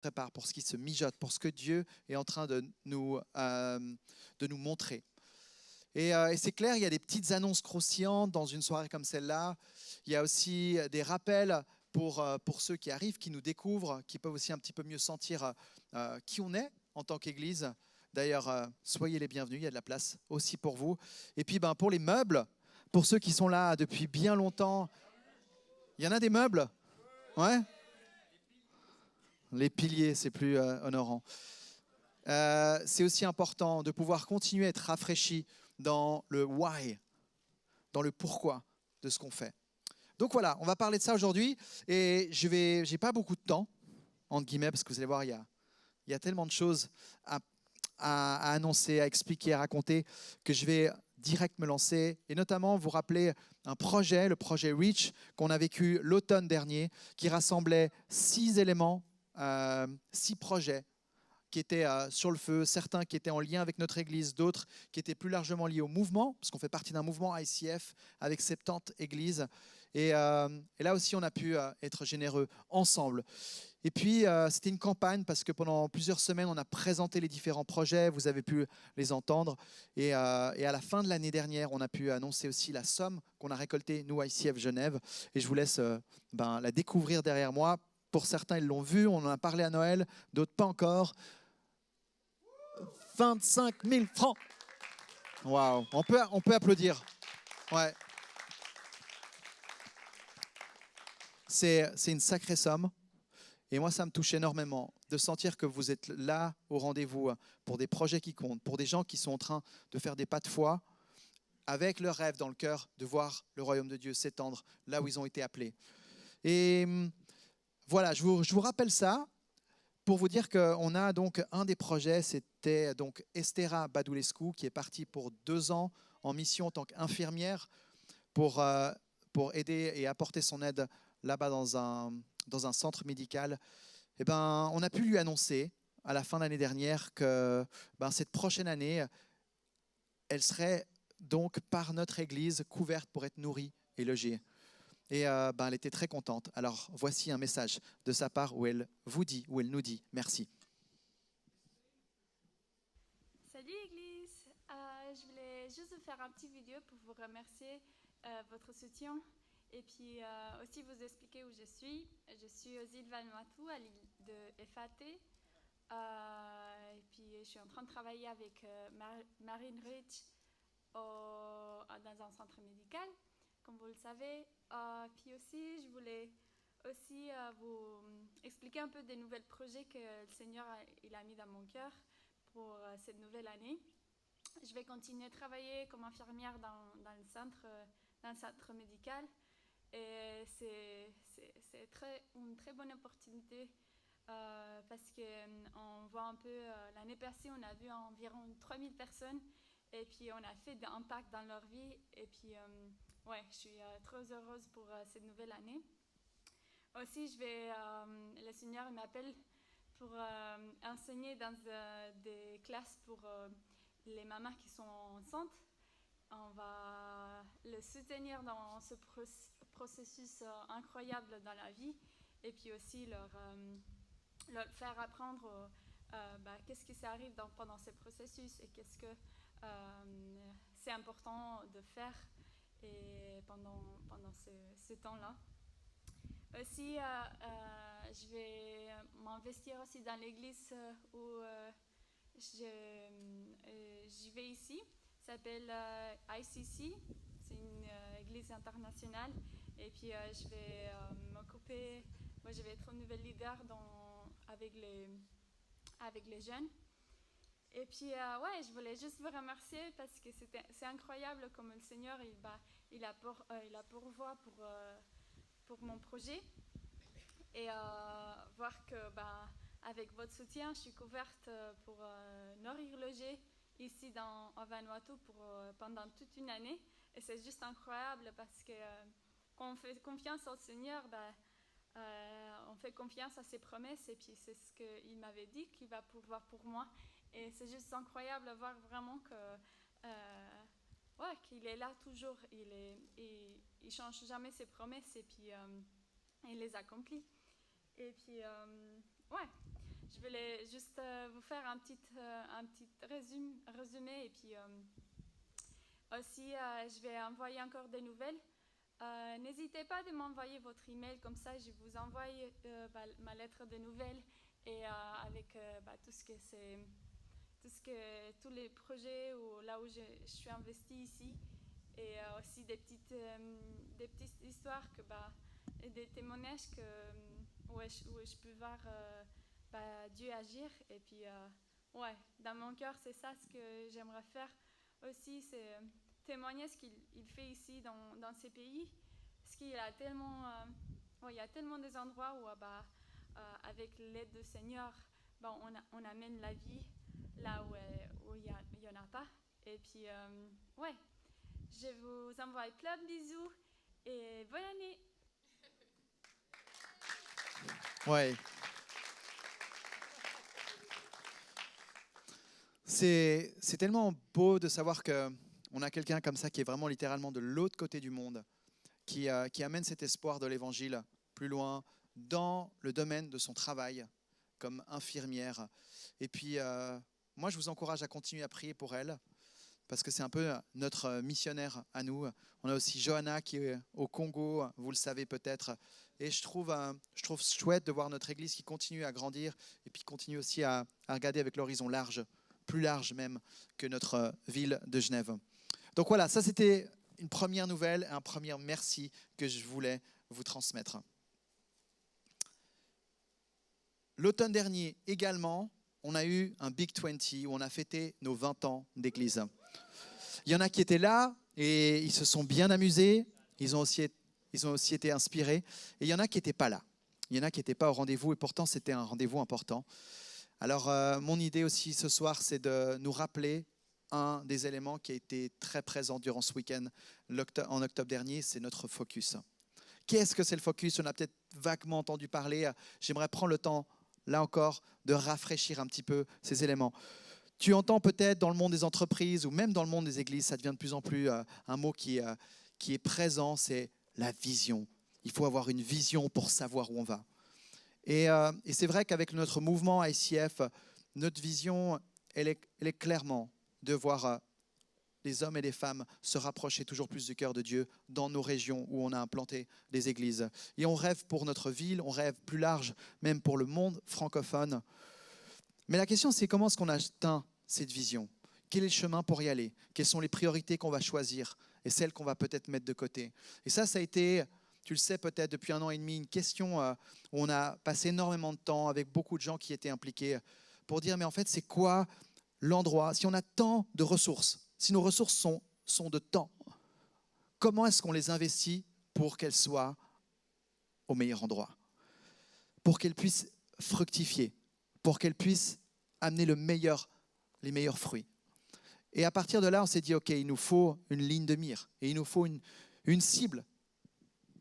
prépare, pour ce qui se mijote, pour ce que Dieu est en train de nous montrer. Et c'est clair, il y a des petites annonces croustillantes dans une soirée comme celle-là. Il y a aussi des rappels pour ceux qui arrivent, qui nous découvrent, qui peuvent aussi un petit peu mieux sentir qui on est en tant qu'Église. D'ailleurs, soyez les bienvenus, il y a de la place aussi pour vous. Et puis pour les meubles, pour ceux qui sont là depuis bien longtemps, il y en a des meubles? Ouais? Les piliers, c'est plus honorant. C'est aussi important de pouvoir continuer à être rafraîchi dans le why, dans le pourquoi de ce qu'on fait. Donc voilà, on va parler de ça aujourd'hui et j'ai pas beaucoup de temps, entre guillemets, parce que vous allez voir, il y a tellement de choses à annoncer, à expliquer, à raconter, que je vais direct me lancer et notamment vous rappeler un projet, le projet Reach, qu'on a vécu l'automne dernier, qui rassemblait 6 éléments, 6 projets qui étaient sur le feu, certains qui étaient en lien avec notre Église, d'autres qui étaient plus largement liés au mouvement, parce qu'on fait partie d'un mouvement ICF avec 70 églises. Et là aussi, on a pu être généreux ensemble. Et puis, c'était une campagne parce que pendant plusieurs semaines, on a présenté les différents projets, vous avez pu les entendre. Et à la fin de l'année dernière, on a pu annoncer aussi la somme qu'on a récoltée, nous, ICF Genève. Et je vous laisse la découvrir derrière moi. Pour certains, ils l'ont vu, on en a parlé à Noël, d'autres pas encore. 25 000 francs. Waouh, on peut applaudir. Ouais. C'est une sacrée somme. Et moi, ça me touche énormément de sentir que vous êtes là au rendez-vous pour des projets qui comptent, pour des gens qui sont en train de faire des pas de foi, avec leur rêve dans le cœur de voir le royaume de Dieu s'étendre là où ils ont été appelés. Et voilà, je vous rappelle ça pour vous dire qu'on a donc un des projets, c'était donc Estera Badulescu, qui est partie pour 2 ans en mission en tant qu'infirmière pour aider et apporter son aide là-bas dans un centre médical. Eh ben, on a pu lui annoncer à la fin de l'année dernière que cette prochaine année, elle serait donc par notre Église couverte pour être nourrie et logée. Et elle était très contente. Alors voici un message de sa part où elle vous dit, où elle nous dit merci. Salut Église, je voulais juste vous faire un petit vidéo pour vous remercier votre soutien et puis aussi vous expliquer où je suis. Je suis aux îles Vanuatu, à l'île de Efate. Et puis je suis en train de travailler avec Marine Rich dans un centre médical, comme vous le savez. Puis aussi, je voulais aussi vous expliquer un peu des nouveaux projets que le Seigneur il a mis dans mon cœur pour cette nouvelle année. Je vais continuer à travailler comme infirmière dans le centre médical. Et c'est une très bonne opportunité parce qu'on voit un peu, l'année passée, on a vu environ 3000 personnes et puis on a fait de l'impact dans leur vie. Et puis, ouais, je suis très heureuse pour cette nouvelle année. Aussi, le Seigneur m'appelle pour enseigner dans des classes pour les mamans qui sont enceintes. On va le soutenir dans ce processus incroyable dans la vie et puis aussi leur faire apprendre qu'est-ce qui s'arrive pendant ce processus et qu'est-ce que c'est important de faire et pendant ce temps-là. Aussi, je vais m'investir aussi dans l'église où j'y vais ici. Ça s'appelle ICC. C'est une église internationale. Et puis, je vais m'occuper. Moi, je vais être un nouvel leader avec les jeunes. Et puis, ouais, je voulais juste vous remercier parce que c'est incroyable comme le Seigneur, il a pourvoit pour mon projet. Et voir que, avec votre soutien, je suis couverte pour nourrir, loger ici en Vanuatu pendant toute une année. Et c'est juste incroyable parce que quand on fait confiance au Seigneur, on fait confiance à ses promesses et puis c'est ce qu'il m'avait dit qu'il va pouvoir pour moi. Et c'est juste incroyable de voir vraiment qu'il est là toujours. Il change jamais ses promesses et puis il les accomplit. Et puis, ouais. juste vous faire un petit résumé et puis aussi je vais envoyer encore des nouvelles. N'hésitez pas de m'envoyer votre email, comme ça je vous envoie ma lettre de nouvelles et avec tous les projets ou là où je suis investie ici et aussi des petites histoires et des témoignages où je peux voir Dieu agir et puis dans mon cœur c'est ça ce que j'aimerais faire aussi, c'est témoigner ce qu'il fait ici dans ces pays, parce qu'il y a tellement il y a tellement des endroits où avec l'aide du Seigneur on amène la vie là où il y en a pas et puis je vous envoie plein de bisous et bonne année. Ouais. C'est tellement beau de savoir qu'on a quelqu'un comme ça qui est vraiment littéralement de l'autre côté du monde, qui amène cet espoir de l'Évangile plus loin dans le domaine de son travail comme infirmière. Et puis, moi, je vous encourage à continuer à prier pour elle, parce que c'est un peu notre missionnaire à nous. On a aussi Johanna qui est au Congo, vous le savez peut-être. Et je trouve chouette de voir notre Église qui continue à grandir et puis continue aussi à regarder avec l'horizon large, plus large même que notre ville de Genève. Donc voilà, ça c'était une première nouvelle, un premier merci que je voulais vous transmettre. L'automne dernier également, on a eu un Big 20 où on a fêté nos 20 ans d'église. Il y en a qui étaient là et ils se sont bien amusés, ils ont aussi été inspirés. Et il y en a qui n'étaient pas là. Il y en a qui n'étaient pas au rendez-vous et pourtant c'était un rendez-vous important. Alors mon idée aussi ce soir, c'est de nous rappeler un des éléments qui a été très présent durant ce week-end en octobre dernier, c'est notre focus. Qu'est-ce que c'est le focus? On a peut-être vaguement entendu parler. J'aimerais prendre le temps, là encore, de rafraîchir un petit peu ces éléments. Tu entends peut-être dans le monde des entreprises ou même dans le monde des églises, ça devient de plus en plus un mot qui est présent, c'est la vision. Il faut avoir une vision pour savoir où on va. Et c'est vrai qu'avec notre mouvement ICF, notre vision, elle est clairement de voir les hommes et les femmes se rapprocher toujours plus du cœur de Dieu dans nos régions où on a implanté des églises. Et on rêve pour notre ville, on rêve plus large, même pour le monde francophone. Mais la question, c'est comment est-ce qu'on atteint cette vision? Quel est le chemin pour y aller? Quelles sont les priorités qu'on va choisir et celles qu'on va peut-être mettre de côté? Et ça a été, tu le sais peut-être, depuis 1 an et demi, une question où on a passé énormément de temps avec beaucoup de gens qui étaient impliqués pour dire, mais en fait, c'est quoi l'endroit? Si on a tant de ressources, si nos ressources sont de temps, comment est-ce qu'on les investit pour qu'elles soient au meilleur endroit? Pour qu'elles puissent fructifier, pour qu'elles puissent amener les meilleurs fruits. Et à partir de là, on s'est dit, OK, il nous faut une ligne de mire et il nous faut une cible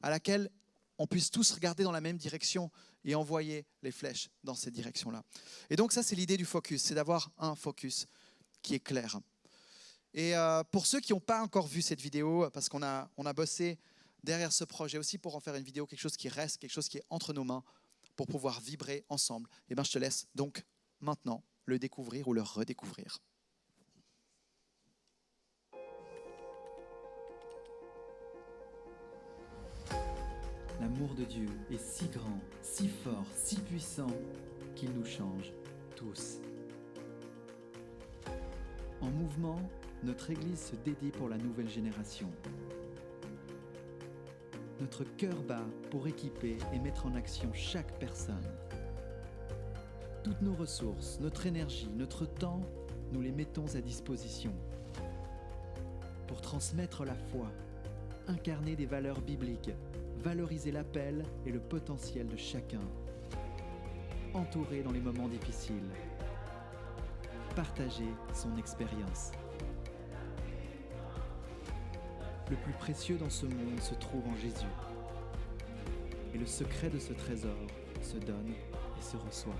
à laquelle on puisse tous regarder dans la même direction et envoyer les flèches dans cette direction-là. Et donc ça, c'est l'idée du focus, c'est d'avoir un focus qui est clair. Et pour ceux qui n'ont pas encore vu cette vidéo, parce qu'on a bossé derrière ce projet aussi pour en faire une vidéo, quelque chose qui reste, quelque chose qui est entre nos mains, pour pouvoir vibrer ensemble, et je te laisse donc maintenant le découvrir ou le redécouvrir. L'amour de Dieu est si grand, si fort, si puissant qu'il nous change tous. En mouvement, notre Église se dédie pour la nouvelle génération. Notre cœur bat pour équiper et mettre en action chaque personne. Toutes nos ressources, notre énergie, notre temps, nous les mettons à disposition pour transmettre la foi, incarner des valeurs bibliques, valoriser l'appel et le potentiel de chacun, entourer dans les moments difficiles, partager son expérience. Le plus précieux dans ce monde se trouve en Jésus. Et le secret de ce trésor se donne et se reçoit.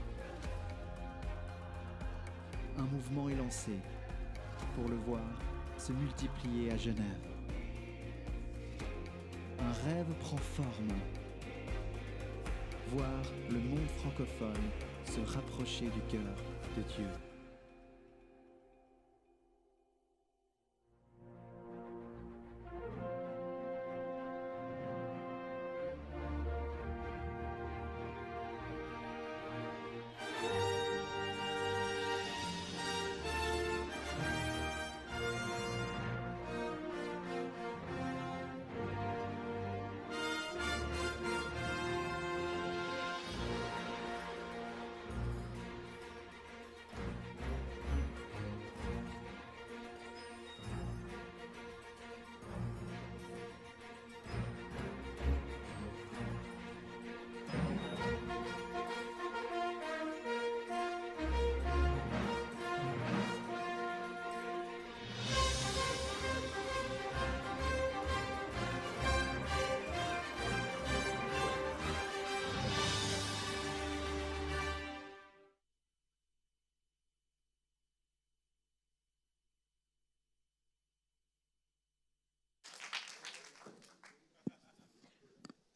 Un mouvement est lancé pour le voir se multiplier à Genève. Un rêve prend forme. Voir le monde francophone se rapprocher du cœur de Dieu.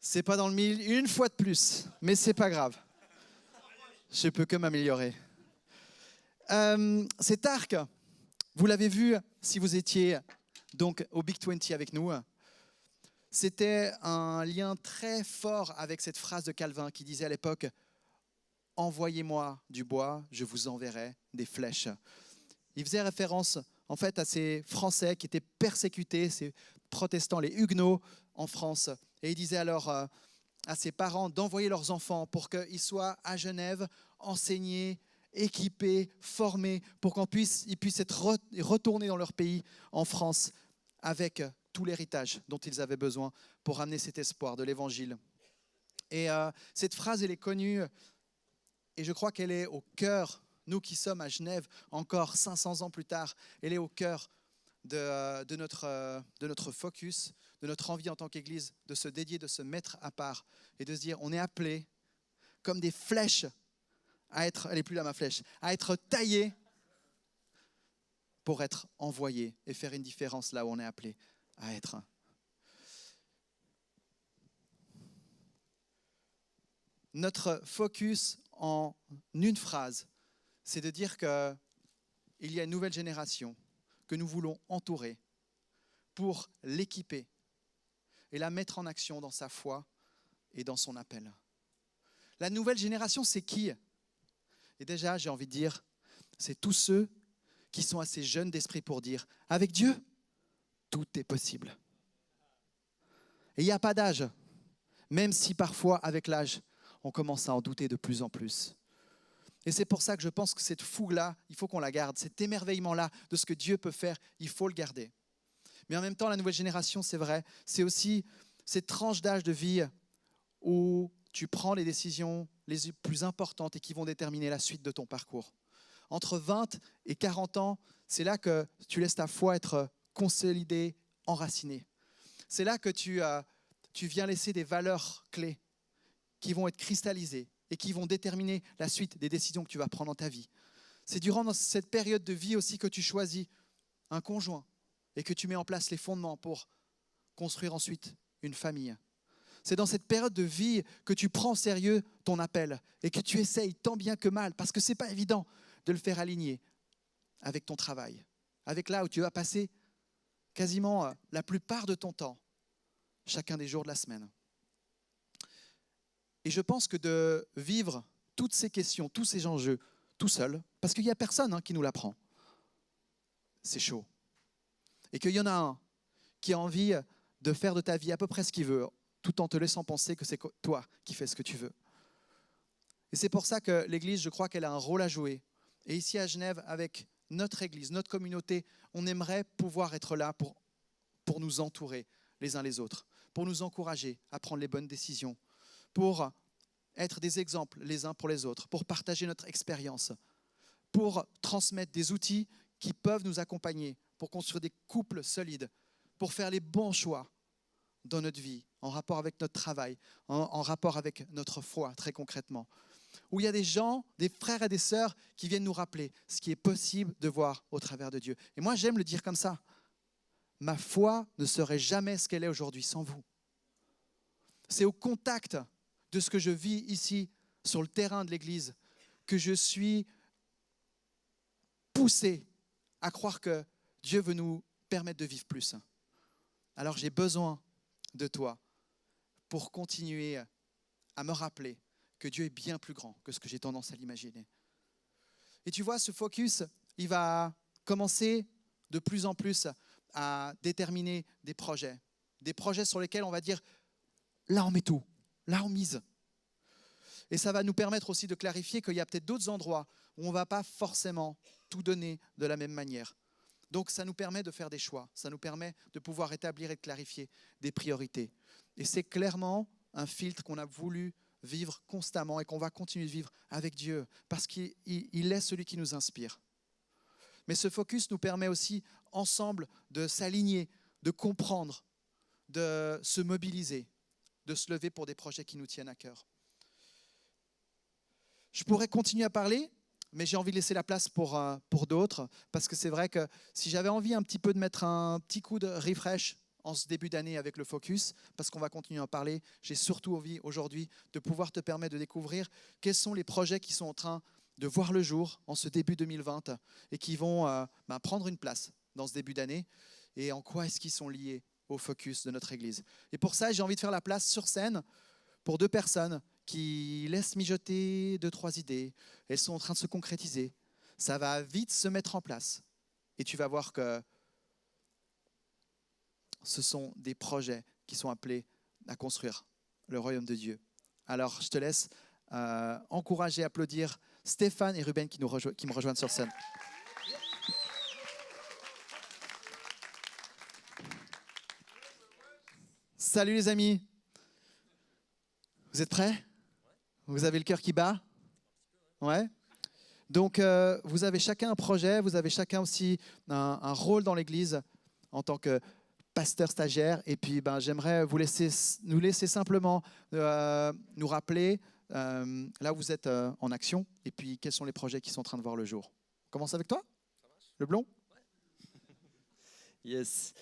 C'est pas dans le mille une fois de plus, mais c'est pas grave. Je peux que m'améliorer. Cet arc, vous l'avez vu si vous étiez donc au Big 20 avec nous. C'était un lien très fort avec cette phrase de Calvin qui disait à l'époque « Envoyez-moi du bois, je vous enverrai des flèches ». Il faisait référence en fait à ces Français qui étaient persécutés, ces protestants, les Huguenots en France. Et il disait alors à ses parents d'envoyer leurs enfants pour qu'ils soient à Genève, enseignés, équipés, formés, pour qu'ils puissent être retournés dans leur pays, en France, avec tout l'héritage dont ils avaient besoin pour amener cet espoir de l'Évangile. Et cette phrase, elle est connue, et je crois qu'elle est au cœur, nous qui sommes à Genève, encore 500 ans plus tard, elle est au cœur de notre focus, de notre envie en tant qu'Église, de se dédier, de se mettre à part et de se dire, on est appelé comme des flèches à être, elle n'est plus là ma flèche, à être taillées pour être envoyés et faire une différence là où on est appelé à être. Notre focus en une phrase, c'est de dire qu'il y a une nouvelle génération que nous voulons entourer pour l'équiper et la mettre en action dans sa foi et dans son appel. La nouvelle génération, c'est qui? Et déjà, j'ai envie de dire, c'est tous ceux qui sont assez jeunes d'esprit pour dire, avec Dieu, tout est possible. Et il n'y a pas d'âge, même si parfois, avec l'âge, on commence à en douter de plus en plus. Et c'est pour ça que je pense que cette fougue-là, il faut qu'on la garde. Cet émerveillement-là de ce que Dieu peut faire, il faut le garder. Mais en même temps, la nouvelle génération, c'est vrai, c'est aussi cette tranche d'âge de vie où tu prends les décisions les plus importantes et qui vont déterminer la suite de ton parcours. Entre 20 et 40 ans, c'est là que tu laisses ta foi être consolidée, enracinée. C'est là que tu viens laisser des valeurs clés qui vont être cristallisées et qui vont déterminer la suite des décisions que tu vas prendre dans ta vie. C'est durant cette période de vie aussi que tu choisis un conjoint et que tu mets en place les fondements pour construire ensuite une famille. C'est dans cette période de vie que tu prends au sérieux ton appel et que tu essayes tant bien que mal, parce que ce n'est pas évident de le faire aligner avec ton travail, avec là où tu vas passer quasiment la plupart de ton temps, chacun des jours de la semaine. Et je pense que de vivre toutes ces questions, tous ces enjeux, tout seul, parce qu'il n'y a personne qui nous l'apprend, c'est chaud. Et qu'il y en a un qui a envie de faire de ta vie à peu près ce qu'il veut, tout en te laissant penser que c'est toi qui fais ce que tu veux. Et c'est pour ça que l'Église, je crois qu'elle a un rôle à jouer. Et ici à Genève, avec notre Église, notre communauté, on aimerait pouvoir être là pour nous entourer les uns les autres, pour nous encourager à prendre les bonnes décisions, pour être des exemples les uns pour les autres, pour partager notre expérience, pour transmettre des outils qui peuvent nous accompagner, pour construire des couples solides, pour faire les bons choix dans notre vie, en rapport avec notre travail, en rapport avec notre foi, très concrètement. Où il y a des gens, des frères et des sœurs qui viennent nous rappeler ce qui est possible de voir au travers de Dieu. Et moi, j'aime le dire comme ça. Ma foi ne serait jamais ce qu'elle est aujourd'hui sans vous. C'est au contact de ce que je vis ici, sur le terrain de l'Église, que je suis poussé à croire que Dieu veut nous permettre de vivre plus. Alors j'ai besoin de toi pour continuer à me rappeler que Dieu est bien plus grand que ce que j'ai tendance à l'imaginer. Et tu vois, ce focus, il va commencer de plus en plus à déterminer des projets sur lesquels on va dire, là on met tout, là on mise. Et ça va nous permettre aussi de clarifier qu'il y a peut-être d'autres endroits où on ne va pas forcément tout donner de la même manière. Donc ça nous permet de faire des choix, ça nous permet de pouvoir établir et de clarifier des priorités. Et c'est clairement un filtre qu'on a voulu vivre constamment et qu'on va continuer de vivre avec Dieu parce qu'il est celui qui nous inspire. Mais ce focus nous permet aussi ensemble de s'aligner, de comprendre, de se mobiliser, de se lever pour des projets qui nous tiennent à cœur. Je pourrais continuer à parler, mais j'ai envie de laisser la place pour d'autres, parce que c'est vrai que si j'avais envie un petit peu de mettre un petit coup de refresh en ce début d'année avec le focus, parce qu'on va continuer à en parler, j'ai surtout envie aujourd'hui de pouvoir te permettre de découvrir quels sont les projets qui sont en train de voir le jour en ce début 2020 et qui vont prendre une place dans ce début d'année et en quoi est-ce qu'ils sont liés au focus de notre Église. Et pour ça, j'ai envie de faire la place sur scène pour deux personnes qui laissent mijoter 2-3 idées. Elles sont en train de se concrétiser. Ça va vite se mettre en place. Et tu vas voir que ce sont des projets qui sont appelés à construire le royaume de Dieu. Alors, je te laisse encourager, applaudir Stéphane et Ruben qui me rejoignent sur scène. Salut les amis. Vous êtes prêts ? Vous avez le cœur qui bat ? Ouais. Donc, vous avez chacun un projet, vous avez chacun aussi un rôle dans l'Église en tant que pasteur stagiaire. Et puis, j'aimerais nous laisser simplement nous rappeler là où vous êtes en action et puis quels sont les projets qui sont en train de voir le jour. On commence avec toi ? Le blond ? Yes.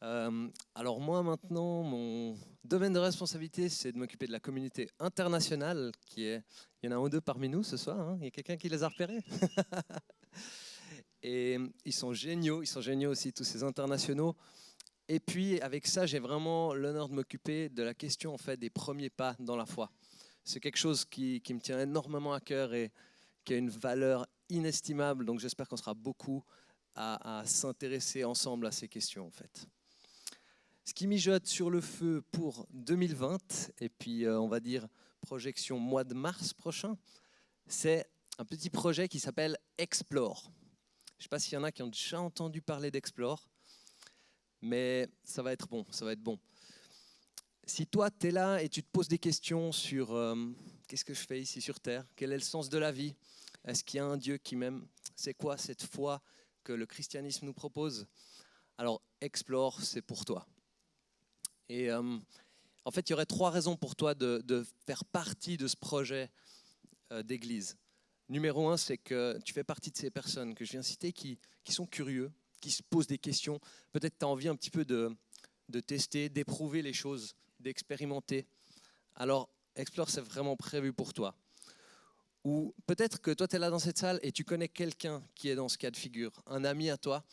Alors moi maintenant, mon domaine de responsabilité, c'est de m'occuper de la communauté internationale il y en a un ou deux parmi nous ce soir, hein. Il y a quelqu'un qui les a repérés. Et ils sont géniaux aussi tous ces internationaux. Et puis avec ça, j'ai vraiment l'honneur de m'occuper de la question en fait des premiers pas dans la foi. C'est quelque chose qui me tient énormément à cœur et qui a une valeur inestimable. Donc j'espère qu'on sera beaucoup à s'intéresser ensemble à ces questions en fait. Ce qui mijote sur le feu pour 2020, et puis on va dire projection mois de mars prochain, c'est un petit projet qui s'appelle Explore. Je ne sais pas s'il y en a qui ont déjà entendu parler d'Explore, mais ça va être bon, ça va être bon. Si toi, tu es là et tu te poses des questions sur qu'est-ce que je fais ici sur Terre, quel est le sens de la vie, est-ce qu'il y a un Dieu qui m'aime, c'est quoi cette foi que le christianisme nous propose, alors Explore, c'est pour toi. Et en fait, il y aurait 3 raisons pour toi de faire partie de ce projet d'église. Numéro 1, c'est que tu fais partie de ces personnes que je viens citer qui sont curieux, qui se posent des questions. Peut-être que tu as envie un petit peu de tester, d'éprouver les choses, d'expérimenter. Alors, Explore, c'est vraiment prévu pour toi. Ou peut-être que toi, tu es là dans cette salle et tu connais quelqu'un qui est dans ce cas de figure, un ami à toi,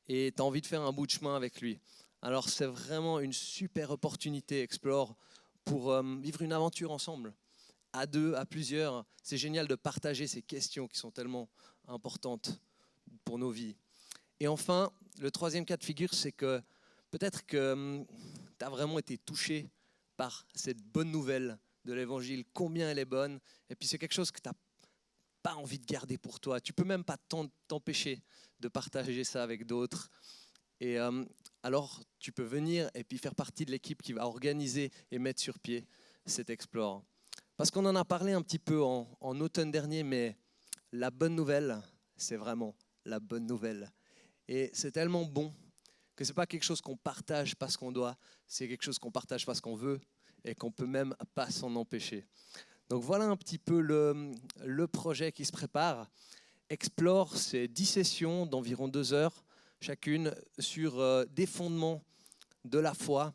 et tu as envie de faire un bout de chemin avec lui. Alors c'est vraiment une super opportunité, Explore, pour vivre une aventure ensemble, à 2, à plusieurs. C'est génial de partager ces questions qui sont tellement importantes pour nos vies. Et enfin, le 3e cas de figure, c'est que peut-être que tu as vraiment été touché par cette bonne nouvelle de l'Évangile, combien elle est bonne, et puis c'est quelque chose que tu n'as pas envie de garder pour toi. Tu ne peux même pas t'empêcher de partager ça avec d'autres. Et alors, tu peux venir et puis faire partie de l'équipe qui va organiser et mettre sur pied cet Explore. Parce qu'on en a parlé un petit peu en automne dernier, mais la bonne nouvelle, c'est vraiment la bonne nouvelle. Et c'est tellement bon que ce n'est pas quelque chose qu'on partage parce qu'on doit, c'est quelque chose qu'on partage parce qu'on veut et qu'on ne peut même pas s'en empêcher. Donc voilà un petit peu le projet qui se prépare. Explore, c'est 10 sessions d'environ 2 heures. Chacune sur des fondements de la foi.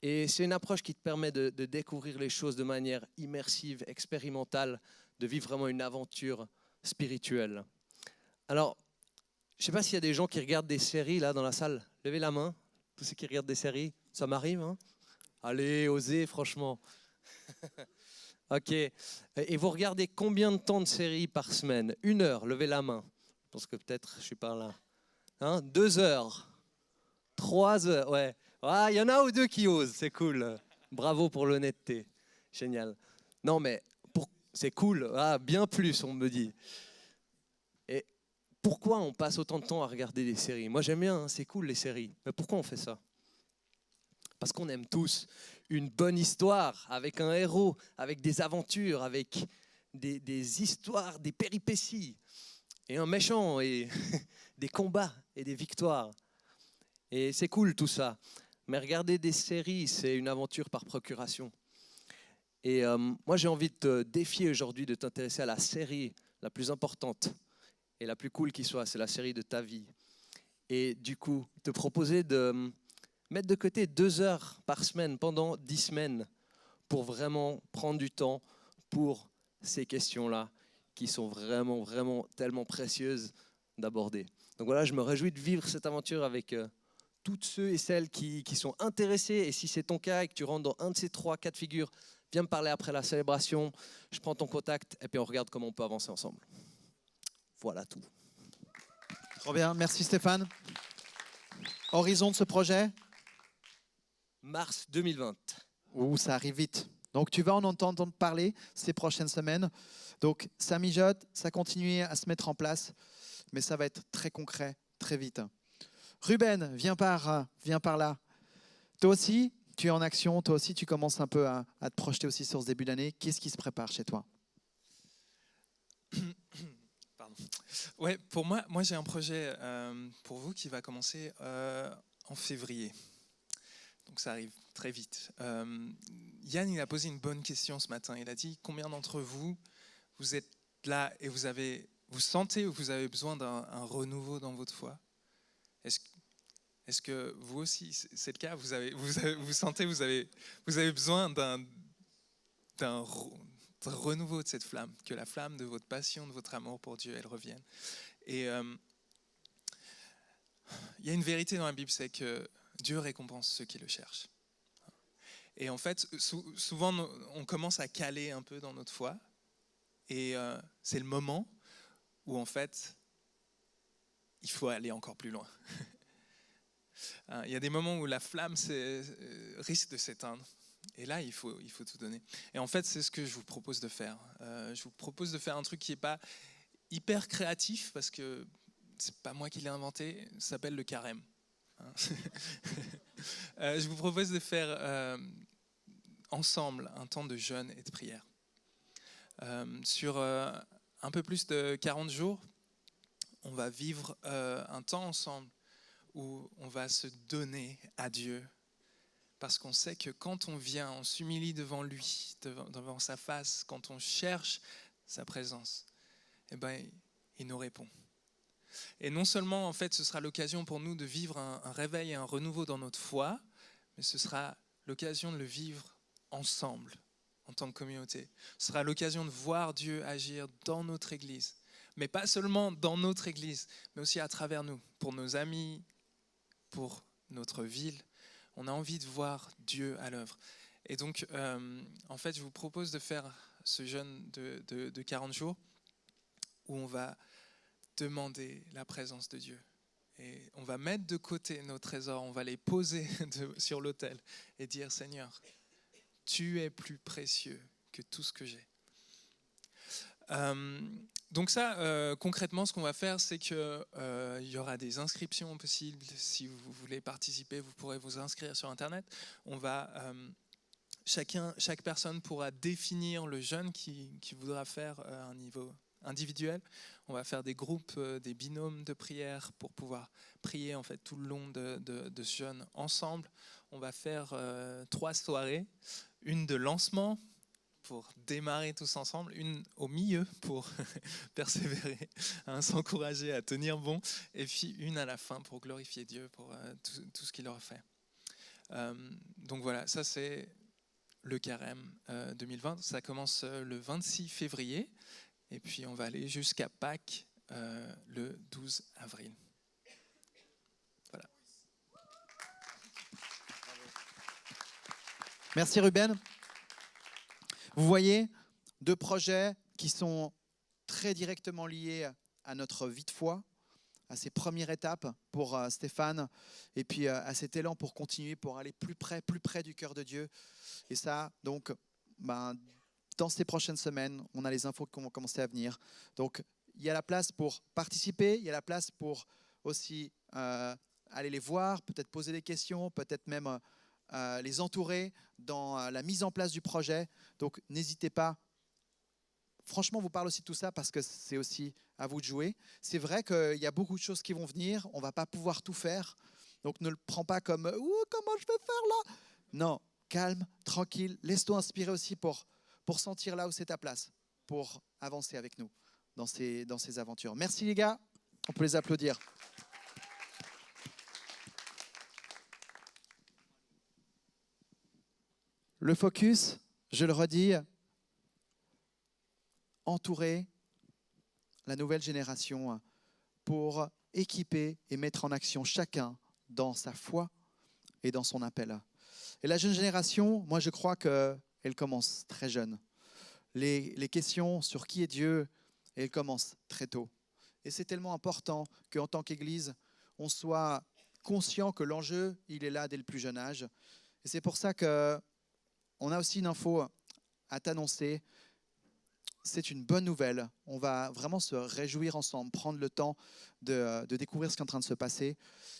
Et c'est une approche qui te permet de découvrir les choses de manière immersive, expérimentale, de de vivre vraiment une aventure spirituelle. Alors, je ne sais pas s'il y a des gens qui regardent des séries là dans la salle. Levez la main, tous ceux qui regardent des séries. Ça m'arrive, hein? Allez, osez, franchement. Ok. Et vous regardez combien de temps de séries par semaine? 1 heure, levez la main. Je pense que peut-être je suis par là. 2 heures, 3 heures, ouais. Ah, il y en a ou deux qui osent, c'est cool. Bravo pour l'honnêteté. Génial. Non, mais c'est cool. Ah, bien plus, on me dit. Et pourquoi on passe autant de temps à regarder des séries? Moi, j'aime bien, hein, c'est cool les séries. Mais pourquoi on fait ça? Parce qu'on aime tous une bonne histoire, avec un héros, avec des aventures, avec des histoires, des péripéties, et un méchant, et des combats, et des victoires. Et c'est cool tout ça. Mais regarder des séries, c'est une aventure par procuration. Et moi, j'ai envie de te défier aujourd'hui de t'intéresser à la série la plus importante et la plus cool qui soit. C'est la série de ta vie. Et du coup, te proposer de mettre de côté 2 heures par semaine pendant 10 semaines pour vraiment prendre du temps pour ces questions-là qui sont vraiment, vraiment tellement précieuses d'aborder. Donc voilà, je me réjouis de vivre cette aventure avec toutes ceux et celles qui sont intéressés. Et si c'est ton cas et que tu rentres dans un de ces 3 cas de figure, viens me parler après la célébration. Je prends ton contact et puis on regarde comment on peut avancer ensemble. Voilà tout. Trop bien, merci Stéphane. Horizon de ce projet? Mars 2020. Ouh, ça arrive vite. Donc tu vas en entendre parler ces prochaines semaines. Donc ça mijote, ça continue à se mettre en place, mais ça va être très concret, très vite. Ruben, viens par là. Toi aussi, tu es en action, toi aussi tu commences un peu à te projeter aussi sur ce début d'année. Qu'est-ce qui se prépare chez toi? Pardon. Ouais, pour moi j'ai un projet pour vous qui va commencer en février. Donc ça arrive très vite. Yann, il a posé une bonne question ce matin. Il a dit, combien d'entre vous, vous êtes là et vous sentez ou vous avez besoin d'un renouveau dans votre foi? Est-ce que vous aussi, c'est le cas? Vous sentez, vous avez besoin d'un renouveau de cette flamme, que la flamme de votre passion, de votre amour pour Dieu, elle revienne. Et il y a une vérité dans la Bible, c'est que Dieu récompense ceux qui le cherchent. Et en fait, souvent, on commence à caler un peu dans notre foi. Et c'est le moment où, en fait, il faut aller encore plus loin. Il y a des moments où la flamme risque de s'éteindre. Et là, il faut tout donner. Et en fait, c'est ce que je vous propose de faire. Je vous propose de faire un truc qui n'est pas hyper créatif, parce que ce n'est pas moi qui l'ai inventé, ça s'appelle le carême. Je vous propose de faire ensemble un temps de jeûne et de prière. Sur un peu plus de 40 jours, on va vivre un temps ensemble où on va se donner à Dieu, parce qu'on sait que quand on vient, on s'humilie devant lui, devant sa face, quand on cherche sa présence, eh ben, il nous répond. Et non seulement, en fait, ce sera l'occasion pour nous de vivre un réveil et un renouveau dans notre foi, mais ce sera l'occasion de le vivre ensemble, en tant que communauté. Ce sera l'occasion de voir Dieu agir dans notre Église. Mais pas seulement dans notre Église, mais aussi à travers nous, pour nos amis, pour notre ville. On a envie de voir Dieu à l'œuvre. Et donc, en fait, je vous propose de faire ce jeûne de 40 jours où on va demander la présence de Dieu. Et on va mettre de côté nos trésors, on va les poser sur l'autel et dire, Seigneur, tu es plus précieux que tout ce que j'ai. Donc ça, concrètement, ce qu'on va faire, c'est qu'il y aura des inscriptions possibles. Si vous voulez participer, vous pourrez vous inscrire sur Internet. On va, chaque personne pourra définir le jeûne qu'il voudra faire à un niveau individuel. On va faire des groupes, des binômes de prière pour pouvoir prier en fait tout le long de ce jeûne ensemble. On va faire 3 soirées, une de lancement pour démarrer tous ensemble, une au milieu pour persévérer, s'encourager à tenir bon, et puis une à la fin pour glorifier Dieu pour tout ce qu'il aura fait. Donc voilà, ça c'est le Carême 2020. Ça commence le 26 février et puis on va aller jusqu'à Pâques le 12 avril. Voilà. Merci Ruben. Vous voyez, deux projets qui sont très directement liés à notre vie de foi, à ces premières étapes pour Stéphane, et puis à cet élan pour continuer, pour aller plus près du cœur de Dieu. Et ça, donc, dans ces prochaines semaines, on a les infos qui vont commencer à venir. Donc, il y a la place pour participer, il y a la place pour aussi aller les voir, peut-être poser des questions, peut-être même les entourer dans la mise en place du projet. Donc, n'hésitez pas. Franchement, on vous parle aussi de tout ça parce que c'est aussi à vous de jouer. C'est vrai qu'il y a beaucoup de choses qui vont venir. On ne va pas pouvoir tout faire. Donc, ne le prends pas comme « comment je vais faire là ?» Non, calme, tranquille. Laisse-toi inspirer aussi pour sentir là où c'est ta place, pour avancer avec nous dans ces aventures. Merci les gars. On peut les applaudir. Le focus, je le redis, entourer la nouvelle génération pour équiper et mettre en action chacun dans sa foi et dans son appel. Et la jeune génération, moi je crois qu'elle commence très jeune. Les questions sur qui est Dieu, elles commencent très tôt. Et c'est tellement important qu'en tant qu'Église, on soit conscient que l'enjeu, il est là dès le plus jeune âge. Et c'est pour ça qu'on a aussi une info à t'annoncer. C'est une bonne nouvelle. On va vraiment se réjouir ensemble, prendre le temps de découvrir ce qui est en train de se passer.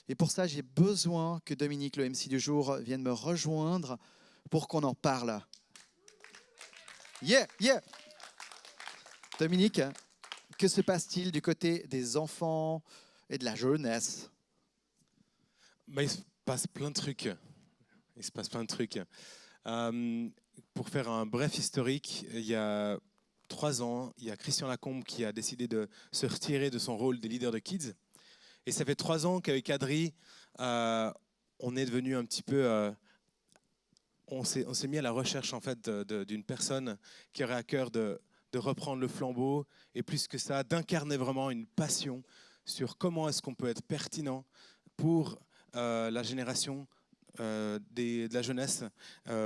Et pour ça, j'ai besoin que Dominique, le MC du jour, vienne me rejoindre pour qu'on en parle. Yeah. Dominique, que se passe-t-il du côté des enfants et de la jeunesse? Il se passe plein de trucs. Pour faire un bref historique, il y a 3 ans, il y a Christian Lacombe qui a décidé de se retirer de son rôle de leader de Kids. Et ça fait 3 ans qu'avec Adri, on est devenu un petit peu... on s'est mis à la recherche en fait, d'une personne qui aurait à cœur de reprendre le flambeau et plus que ça, d'incarner vraiment une passion sur comment est-ce qu'on peut être pertinent pour la génération de la jeunesse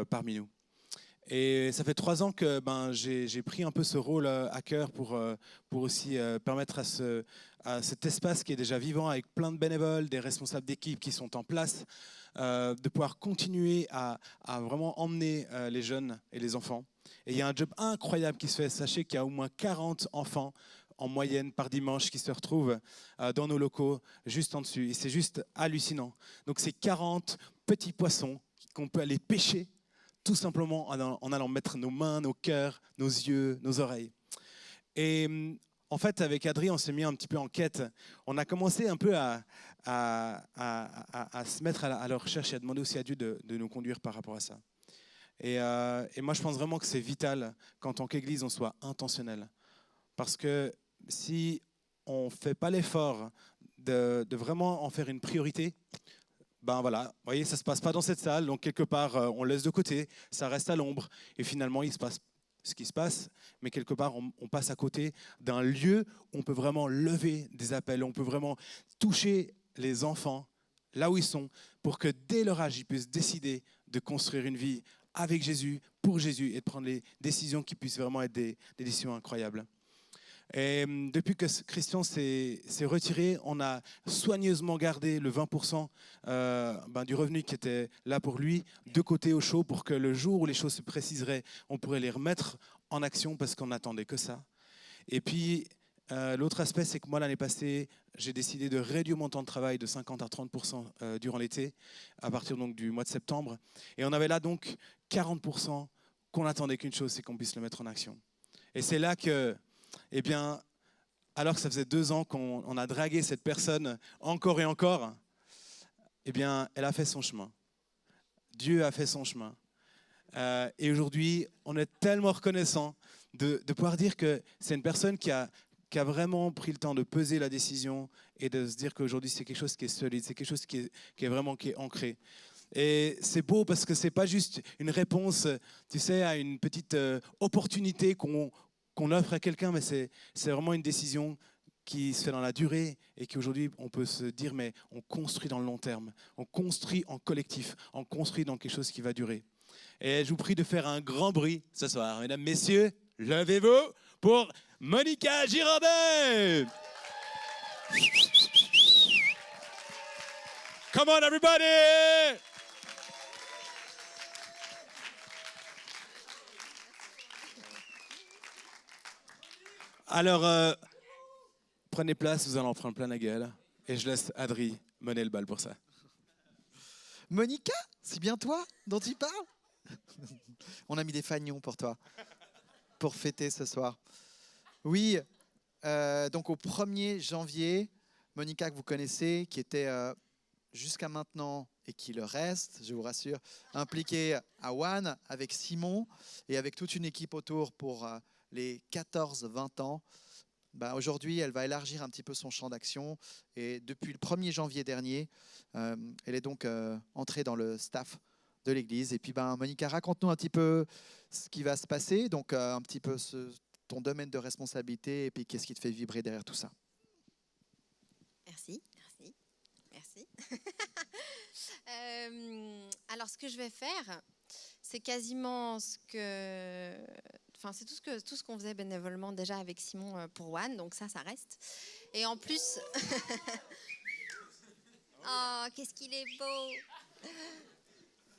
parmi nous. Et ça fait 3 ans que j'ai pris un peu ce rôle à cœur pour aussi permettre à cet espace qui est déjà vivant avec plein de bénévoles, des responsables d'équipe qui sont en place, de pouvoir continuer à vraiment emmener les jeunes et les enfants. Et il y a un job incroyable qui se fait. Sachez qu'il y a au moins 40 enfants en moyenne par dimanche qui se retrouvent dans nos locaux juste en dessus. Et c'est juste hallucinant. Donc c'est 40 petits poissons qu'on peut aller pêcher tout simplement en allant mettre nos mains, nos cœurs, nos yeux, nos oreilles. Et en fait, avec Adri, on s'est mis un petit peu en quête. On a commencé un peu à se mettre à la recherche et à demander aussi à Dieu de nous conduire par rapport à ça. Et moi, je pense vraiment que c'est vital qu'en tant qu'Église, on soit intentionnel. Parce que si on ne fait pas l'effort de vraiment en faire une priorité, voilà, vous voyez, ça ne se passe pas dans cette salle, donc quelque part, on laisse de côté, ça reste à l'ombre, et finalement, il se passe ce qui se passe, mais quelque part, on passe à côté d'un lieu où on peut vraiment lever des appels, on peut vraiment toucher les enfants là où ils sont, pour que dès leur âge, ils puissent décider de construire une vie avec Jésus, pour Jésus, et de prendre les décisions qui puissent vraiment être des décisions incroyables. Et depuis que Christian s'est retiré, on a soigneusement gardé le 20% du revenu qui était là pour lui, de côté au chaud, pour que le jour où les choses se préciseraient, on pourrait les remettre en action parce qu'on n'attendait que ça. Et puis, l'autre aspect, c'est que moi, l'année passée, j'ai décidé de réduire mon temps de travail de 50 à 30% durant l'été, à partir donc du mois de septembre. Et on avait là donc 40% qu'on n'attendait qu'une chose, c'est qu'on puisse le mettre en action. Et c'est là que, alors que ça faisait 2 ans qu'on a dragué cette personne encore et encore, elle a fait son chemin. Dieu a fait son chemin. Et aujourd'hui, on est tellement reconnaissant de pouvoir dire que c'est une personne qui a vraiment pris le temps de peser la décision et de se dire qu'aujourd'hui, c'est quelque chose qui est solide, c'est quelque chose qui est ancré. Et c'est beau parce que c'est pas juste une réponse, tu sais, à une petite opportunité qu'on offre à quelqu'un, mais c'est vraiment une décision qui se fait dans la durée et qu'aujourd'hui on peut se dire mais on construit dans le long terme, on construit en collectif, on construit dans quelque chose qui va durer. Et je vous prie de faire un grand bruit ce soir. Mesdames, messieurs, levez-vous pour Monica Girardet. Come on everybody! Alors, prenez place, vous allez en prendre plein la gueule. Et je laisse Adri mener le bal pour ça. Monica, c'est bien toi dont tu parles? On a mis des fagnons pour toi, pour fêter ce soir. Oui, donc au 1er janvier, Monica que vous connaissez, qui était jusqu'à maintenant et qui le reste, je vous rassure, impliquée à One avec Simon et avec toute une équipe autour pour les 14-20 ans. Ben, aujourd'hui, elle va élargir un petit peu son champ d'action et depuis le 1er janvier dernier, elle est donc entrée dans le staff de l'église. Et puis, ben, Monica, raconte-nous un petit peu ce qui va se passer, donc un petit peu ton domaine de responsabilité et puis qu'est-ce qui te fait vibrer derrière tout ça. Merci. Alors, ce que je vais faire, c'est quasiment ce que... Enfin, c'est tout ce qu'on faisait bénévolement déjà avec Simon pour One, donc ça reste. Et en plus... Oh, qu'est-ce qu'il est beau,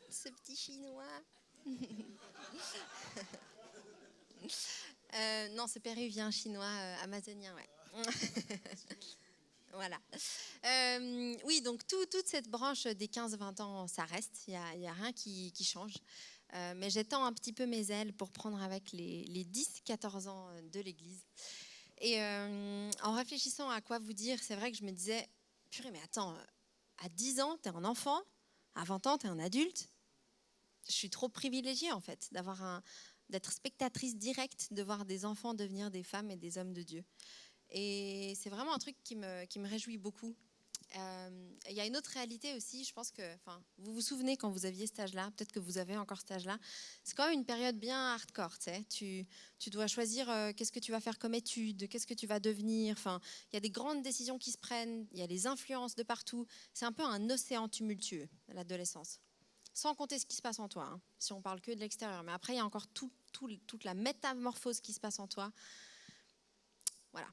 ce petit Chinois. Non, c'est péruvien, chinois, amazonien, ouais. Voilà. Oui, donc toute cette branche des 15-20 ans, ça reste. Il n'y a rien qui change. Mais j'étends un petit peu mes ailes pour prendre avec les 10-14 ans de l'Église. Et en réfléchissant à quoi vous dire, c'est vrai que je me disais, purée, mais attends, à 10 ans, tu es un enfant, à 20 ans, tu es un adulte. Je suis trop privilégiée, en fait, d'être spectatrice directe, de voir des enfants devenir des femmes et des hommes de Dieu. Et c'est vraiment un truc qui me réjouit beaucoup. Il y a une autre réalité aussi, je pense que, vous vous souvenez quand vous aviez cet âge-là, peut-être que vous avez encore cet âge-là, c'est quand même une période bien hardcore, tu sais. Tu dois choisir qu'est-ce que tu vas faire comme étude, qu'est-ce que tu vas devenir. Enfin, il y a des grandes décisions qui se prennent, il y a les influences de partout. C'est un peu un océan tumultueux, l'adolescence. Sans compter ce qui se passe en toi, hein, si on parle que de l'extérieur. Mais après, il y a encore toute la métamorphose qui se passe en toi. Voilà.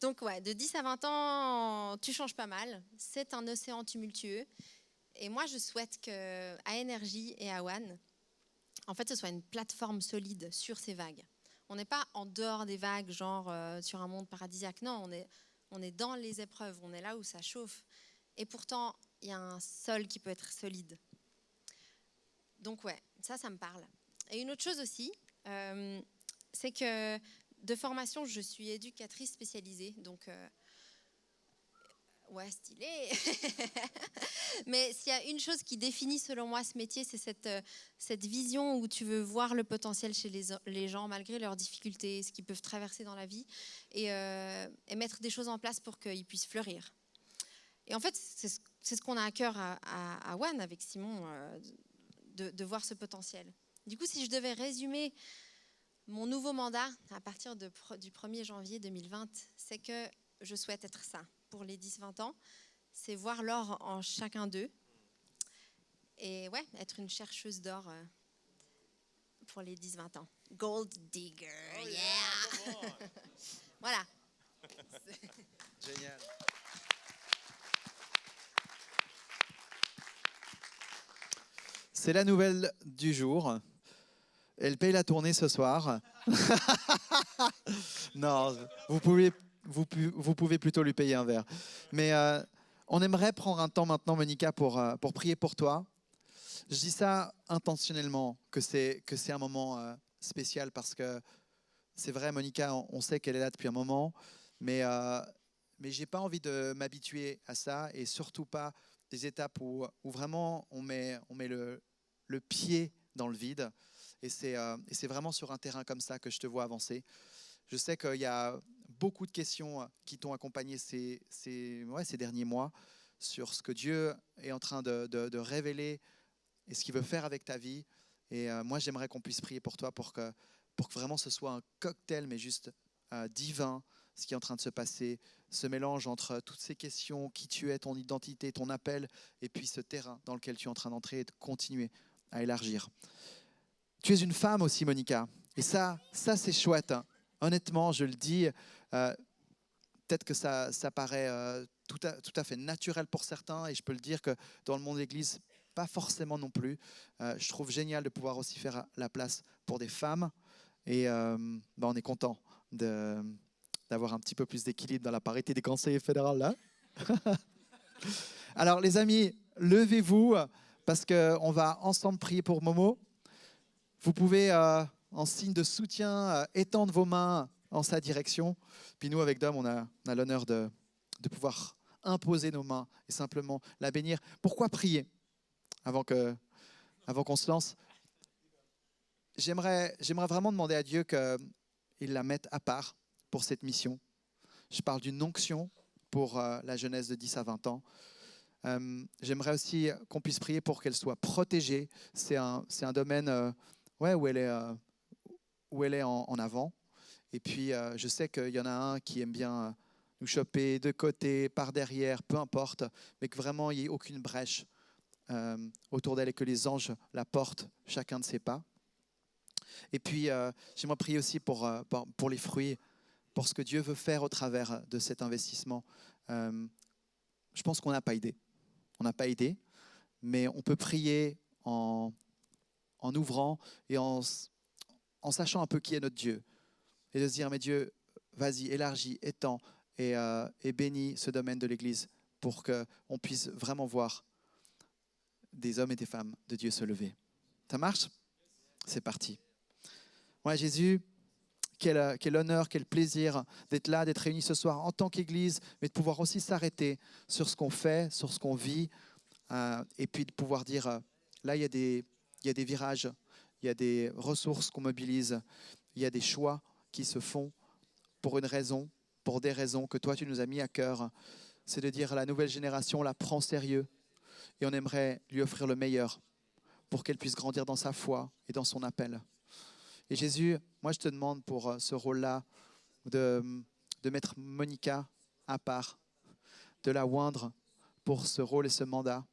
Donc ouais, de 10 à 20 ans, tu changes pas mal. C'est un océan tumultueux. Et moi, je souhaite qu'à Énergie et à One, en fait, ce soit une plateforme solide sur ces vagues. On n'est pas en dehors des vagues, genre sur un monde paradisiaque. Non, on est dans les épreuves. On est là où ça chauffe. Et pourtant, il y a un sol qui peut être solide. Donc ouais, ça me parle. Et une autre chose aussi, c'est que de formation, je suis éducatrice spécialisée, donc ouais, stylé. Mais s'il y a une chose qui définit selon moi ce métier, c'est cette vision où tu veux voir le potentiel chez les gens malgré leurs difficultés, ce qu'ils peuvent traverser dans la vie, et mettre des choses en place pour qu'ils puissent fleurir. Et en fait, c'est ce qu'on a à cœur à One avec Simon, de voir ce potentiel. Du coup, si je devais résumer mon nouveau mandat, à partir du 1er janvier 2020, c'est que je souhaite être ça pour les 10-20 ans. C'est voir l'or en chacun d'eux. Et ouais, être une chercheuse d'or pour les 10-20 ans. Gold digger, oh yeah, voilà. Génial. C'est la nouvelle du jour. Elle paye la tournée ce soir. Non, vous pouvez plutôt lui payer un verre. Mais on aimerait prendre un temps maintenant, Monica, pour prier pour toi. Je dis ça intentionnellement, que c'est un moment spécial parce que c'est vrai, Monica, on sait qu'elle est là depuis un moment, mais je n'ai pas envie de m'habituer à ça et surtout pas des étapes où vraiment on met le pied dans le vide. Et c'est vraiment sur un terrain comme ça que je te vois avancer. Je sais qu'il y a beaucoup de questions qui t'ont accompagné ces derniers mois sur ce que Dieu est en train de révéler et ce qu'il veut faire avec ta vie. Et moi, j'aimerais qu'on puisse prier pour toi pour que vraiment ce soit un cocktail, mais juste divin, ce qui est en train de se passer, ce mélange entre toutes ces questions, qui tu es, ton identité, ton appel, et puis ce terrain dans lequel tu es en train d'entrer et de continuer à élargir. Tu es une femme aussi, Monica, et ça c'est chouette, hein. Honnêtement, je le dis, peut-être que ça paraît tout à fait naturel pour certains, et je peux le dire que dans le monde de l'Église, pas forcément non plus. Je trouve génial de pouvoir aussi faire la place pour des femmes, et on est content d'avoir un petit peu plus d'équilibre dans la parité des conseillers fédéraux là. Alors les amis, levez-vous parce qu'on va ensemble prier pour Momo. Vous pouvez, en signe de soutien, étendre vos mains en sa direction. Puis nous, avec Dom, on a l'honneur de pouvoir imposer nos mains et simplement la bénir. Pourquoi prier avant qu'on se lance? J'aimerais vraiment demander à Dieu qu'il la mette à part pour cette mission. Je parle d'une onction pour la jeunesse de 10 à 20 ans. J'aimerais aussi qu'on puisse prier pour qu'elle soit protégée. C'est un domaine où elle est en avant. Et puis, je sais qu'il y en a un qui aime bien nous choper de côté, par derrière, peu importe, mais que vraiment, il n'y ait aucune brèche autour d'elle et que les anges la portent chacun de ses pas. Et puis, j'aimerais prier aussi pour les fruits, pour ce que Dieu veut faire au travers de cet investissement. Je pense qu'on n'a pas idée. On n'a pas idée, mais on peut prier en ouvrant et en sachant un peu qui est notre Dieu. Et de se dire, mais Dieu, vas-y, élargis, étends et bénis ce domaine de l'Église pour qu'on puisse vraiment voir des hommes et des femmes de Dieu se lever. Ça marche? C'est parti. Ouais, Jésus, quel honneur, quel plaisir d'être là, d'être réunis ce soir en tant qu'Église, mais de pouvoir aussi s'arrêter sur ce qu'on fait, sur ce qu'on vit, et puis de pouvoir dire, là, il y a des virages, il y a des ressources qu'on mobilise, il y a des choix qui se font pour une raison, pour des raisons que toi, tu nous as mis à cœur. C'est de dire, la nouvelle génération, on la prend sérieux, et on aimerait lui offrir le meilleur pour qu'elle puisse grandir dans sa foi et dans son appel. Et Jésus, moi je te demande pour ce rôle-là de mettre Monica à part, de la oindre pour ce rôle et ce mandat.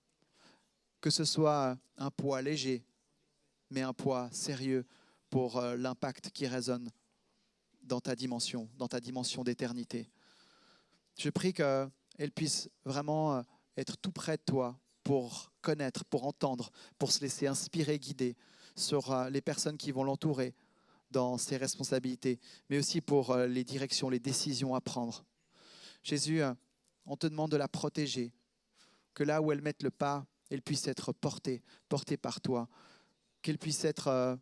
Que ce soit un poids léger, mais un poids sérieux pour l'impact qui résonne dans ta dimension d'éternité. Je prie qu'elle puisse vraiment être tout près de toi pour connaître, pour entendre, pour se laisser inspirer, guider sur les personnes qui vont l'entourer dans ses responsabilités, mais aussi pour les directions, les décisions à prendre. Jésus, on te demande de la protéger, que là où elle mette le pas, elle puisse être portée par toi, qu'elle puisse être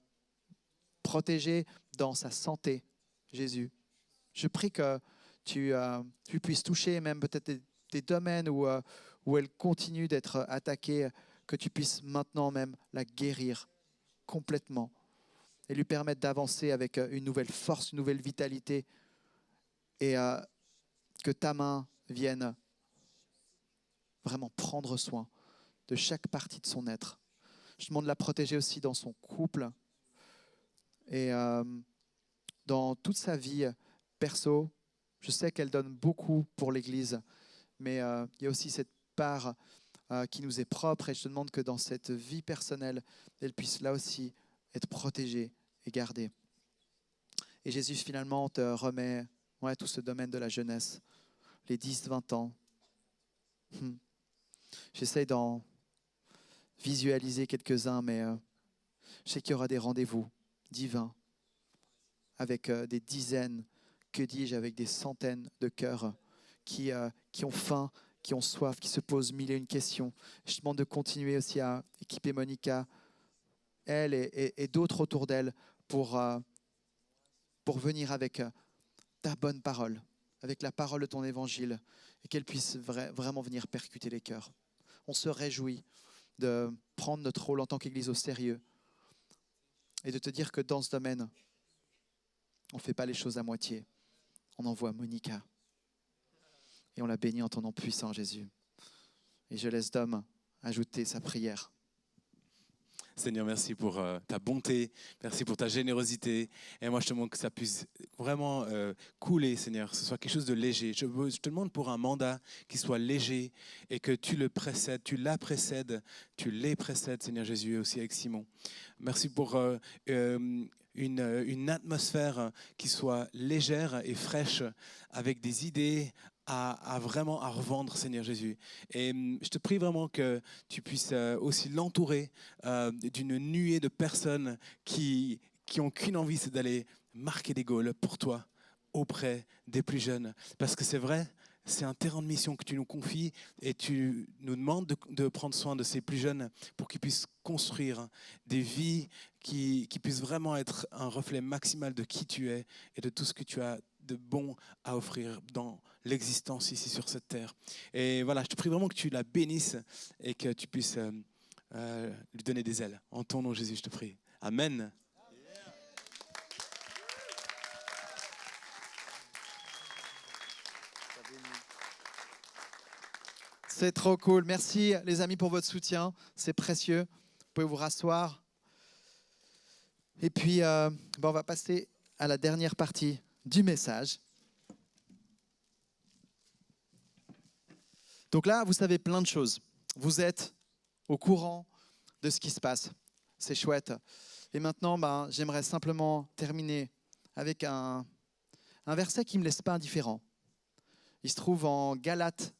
protégée dans sa santé, Jésus. Je prie que tu puisses toucher même peut-être des domaines où elle continue d'être attaquée, que tu puisses maintenant même la guérir complètement et lui permettre d'avancer avec une nouvelle force, une nouvelle vitalité et que ta main vienne vraiment prendre soin de chaque partie de son être. Je demande de la protéger aussi dans son couple et dans toute sa vie perso. Je sais qu'elle donne beaucoup pour l'Église, mais il y a aussi cette part qui nous est propre et je te demande que dans cette vie personnelle, elle puisse là aussi être protégée et gardée. Et Jésus, finalement, te remet tout ce domaine de la jeunesse, les 10-20 ans. J'essaie d'en visualiser quelques-uns, mais je sais qu'il y aura des rendez-vous divins avec des dizaines, que dis-je, avec des centaines de cœurs qui ont faim, qui ont soif, qui se posent mille et une questions. Je demande de continuer aussi à équiper Monica, elle et d'autres autour d'elle pour venir avec ta bonne parole, avec la parole de ton évangile, et qu'elle puisse vraiment venir percuter les cœurs. On se réjouit de prendre notre rôle en tant qu'Église au sérieux et de te dire que dans ce domaine, on ne fait pas les choses à moitié. On envoie Monica et on la bénit en ton nom puissant, Jésus. Et je laisse Dom ajouter sa prière. Seigneur, merci pour ta bonté, merci pour ta générosité. Et moi, je te demande que ça puisse vraiment couler, Seigneur, que ce soit quelque chose de léger. Je te demande pour un mandat qui soit léger et que tu le précèdes, tu la précèdes, tu les précèdes, Seigneur Jésus, et aussi avec Simon. Merci pour une atmosphère qui soit légère et fraîche, avec des idées à vraiment à revendre, Seigneur Jésus. Et je te prie vraiment que tu puisses aussi l'entourer d'une nuée de personnes qui ont qu'une envie, c'est d'aller marquer des goals pour toi auprès des plus jeunes. Parce que c'est vrai, c'est un terrain de mission que tu nous confies et tu nous demandes de prendre soin de ces plus jeunes pour qu'ils puissent construire des vies qui puissent vraiment être un reflet maximal de qui tu es et de tout ce que tu as de bon à offrir dans l'existence ici sur cette terre. Et voilà, je te prie vraiment que tu la bénisses et que tu puisses lui donner des ailes. En ton nom, Jésus, je te prie. Amen. C'est trop cool. Merci les amis pour votre soutien. C'est précieux. Vous pouvez vous rasseoir. Et puis, on va passer à la dernière partie du message. Donc là, vous savez plein de choses. Vous êtes au courant de ce qui se passe. C'est chouette. Et maintenant, j'aimerais simplement terminer avec un verset qui ne me laisse pas indifférent. Il se trouve en Galates,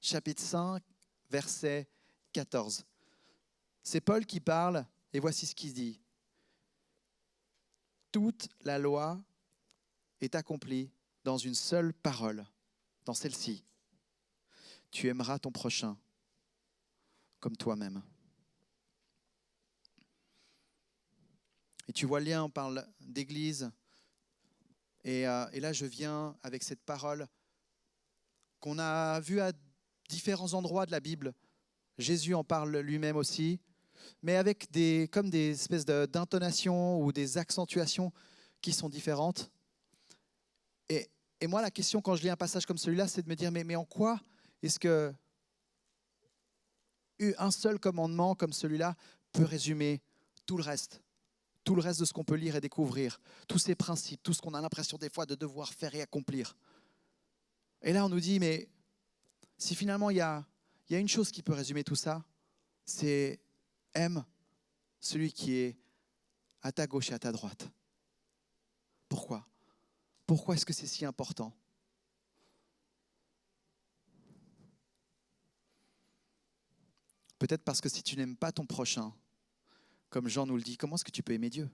chapitre 5, verset 14. C'est Paul qui parle, et voici ce qu'il dit. Toute la loi est accomplie dans une seule parole, dans celle-ci. Tu aimeras ton prochain comme toi-même. Et tu vois le lien, on parle d'église. Et là, je viens avec cette parole qu'on a vue à différents endroits de la Bible. Jésus en parle lui-même aussi, mais avec comme des espèces d'intonations ou des accentuations qui sont différentes. Et moi, la question quand je lis un passage comme celui-là, c'est de me dire, mais en quoi est-ce que un seul commandement comme celui-là peut résumer tout le reste de ce qu'on peut lire et découvrir, tous ces principes, tout ce qu'on a l'impression des fois de devoir faire et accomplir. Et là, on nous dit, mais si finalement il y a une chose qui peut résumer tout ça, c'est aime celui qui est à ta gauche et à ta droite. Pourquoi ? Pourquoi est-ce que c'est si important ? Peut-être parce que si tu n'aimes pas ton prochain, comme Jean nous le dit, comment est-ce que tu peux aimer Dieu ?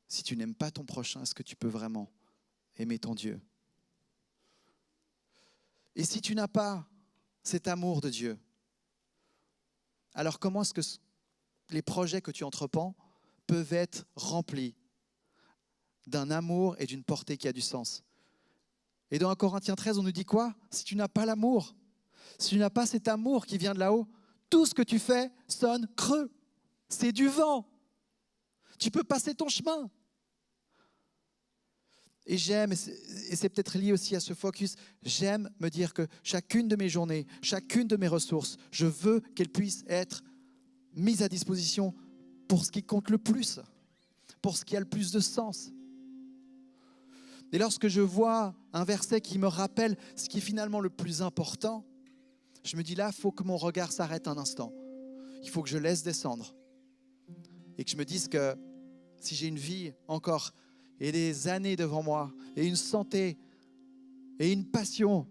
Si tu n'aimes pas ton prochain, est-ce que tu peux vraiment aimer ton Dieu ? Et si tu n'as pas cet amour de Dieu, alors comment est-ce que les projets que tu entreprends peuvent être remplis d'un amour et d'une portée qui a du sens ? Et dans 1 Corinthiens 13, on nous dit quoi ? Si tu n'as pas l'amour, si tu n'as pas cet amour qui vient de là-haut, tout ce que tu fais sonne creux. C'est du vent. Tu peux passer ton chemin. Et j'aime, et c'est peut-être lié aussi à ce focus, j'aime me dire que chacune de mes journées, chacune de mes ressources, je veux qu'elles puissent être mises à disposition pour ce qui compte le plus, pour ce qui a le plus de sens. Et lorsque je vois un verset qui me rappelle ce qui est finalement le plus important, je me dis là, il faut que mon regard s'arrête un instant. Il faut que je laisse descendre. Et que je me dise que si j'ai une vie encore et des années devant moi, et une santé, et une passion,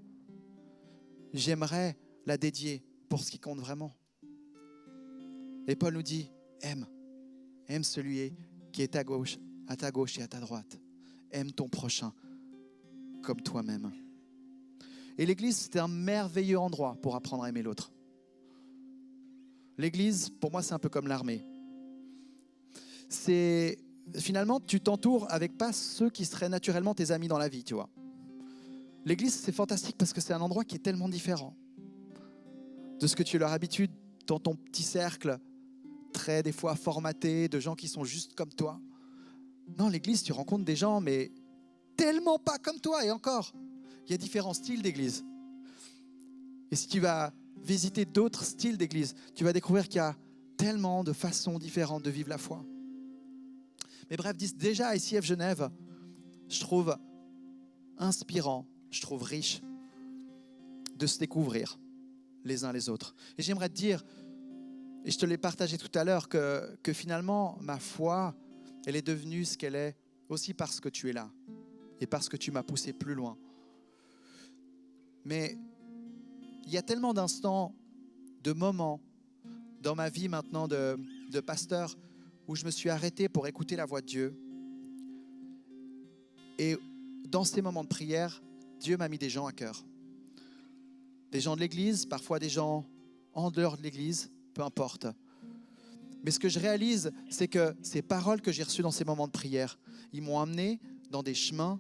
j'aimerais la dédier pour ce qui compte vraiment. Et Paul nous dit, aime celui qui est à ta gauche et à ta droite. Aime ton prochain comme toi-même. Et l'église, c'est un merveilleux endroit pour apprendre à aimer l'autre. L'église, pour moi, c'est un peu comme l'armée. Finalement, tu t'entoures avec pas ceux qui seraient naturellement tes amis dans la vie, tu vois. L'église, c'est fantastique parce que c'est un endroit qui est tellement différent de ce que tu as leur habitude dans ton petit cercle, très des fois formaté, de gens qui sont juste comme toi. Non, l'église, tu rencontres des gens, mais tellement pas comme toi, et encore. Il y a différents styles d'église. Et si tu vas visiter d'autres styles d'église, tu vas découvrir qu'il y a tellement de façons différentes de vivre la foi. Mais bref, déjà à ICF Genève, je trouve inspirant, je trouve riche de se découvrir les uns les autres. Et j'aimerais te dire, et je te l'ai partagé tout à l'heure, que finalement, ma foi, elle est devenue ce qu'elle est aussi parce que tu es là et parce que tu m'as poussé plus loin. Mais il y a tellement d'instants, de moments dans ma vie maintenant de pasteur où je me suis arrêté pour écouter la voix de Dieu. Et dans ces moments de prière, Dieu m'a mis des gens à cœur. Des gens de l'église, parfois des gens en dehors de l'église, peu importe. Mais ce que je réalise, c'est que ces paroles que j'ai reçues dans ces moments de prière, ils m'ont amené dans des chemins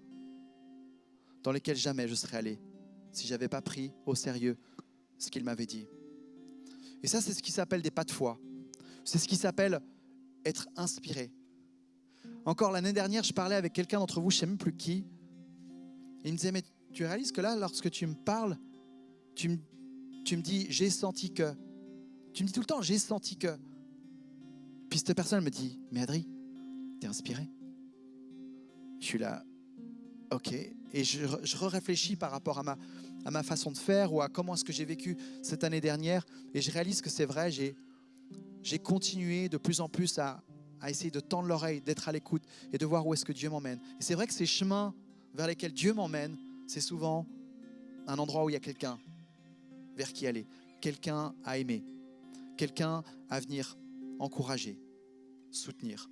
dans lesquels jamais je serais allé si je n'avais pas pris au sérieux ce qu'il m'avait dit. Et ça, c'est ce qui s'appelle des pas de foi. C'est ce qui s'appelle être inspiré. Encore l'année dernière, je parlais avec quelqu'un d'entre vous, je ne sais même plus qui. Et il me disait, mais tu réalises que là, lorsque tu me parles, tu me dis, j'ai senti que. Tu me dis tout le temps, j'ai senti que. Puis cette personne me dit, mais Adri, t'es inspiré? Je suis là, ok. Et je réfléchis par rapport à ma façon de faire ou à comment est-ce que j'ai vécu cette année dernière. Et je réalise que c'est vrai, j'ai continué de plus en plus à essayer de tendre l'oreille, d'être à l'écoute et de voir où est-ce que Dieu m'emmène. Et c'est vrai que ces chemins vers lesquels Dieu m'emmène, c'est souvent un endroit où il y a quelqu'un vers qui aller, quelqu'un à aimer, quelqu'un à venir encourager, soutenir.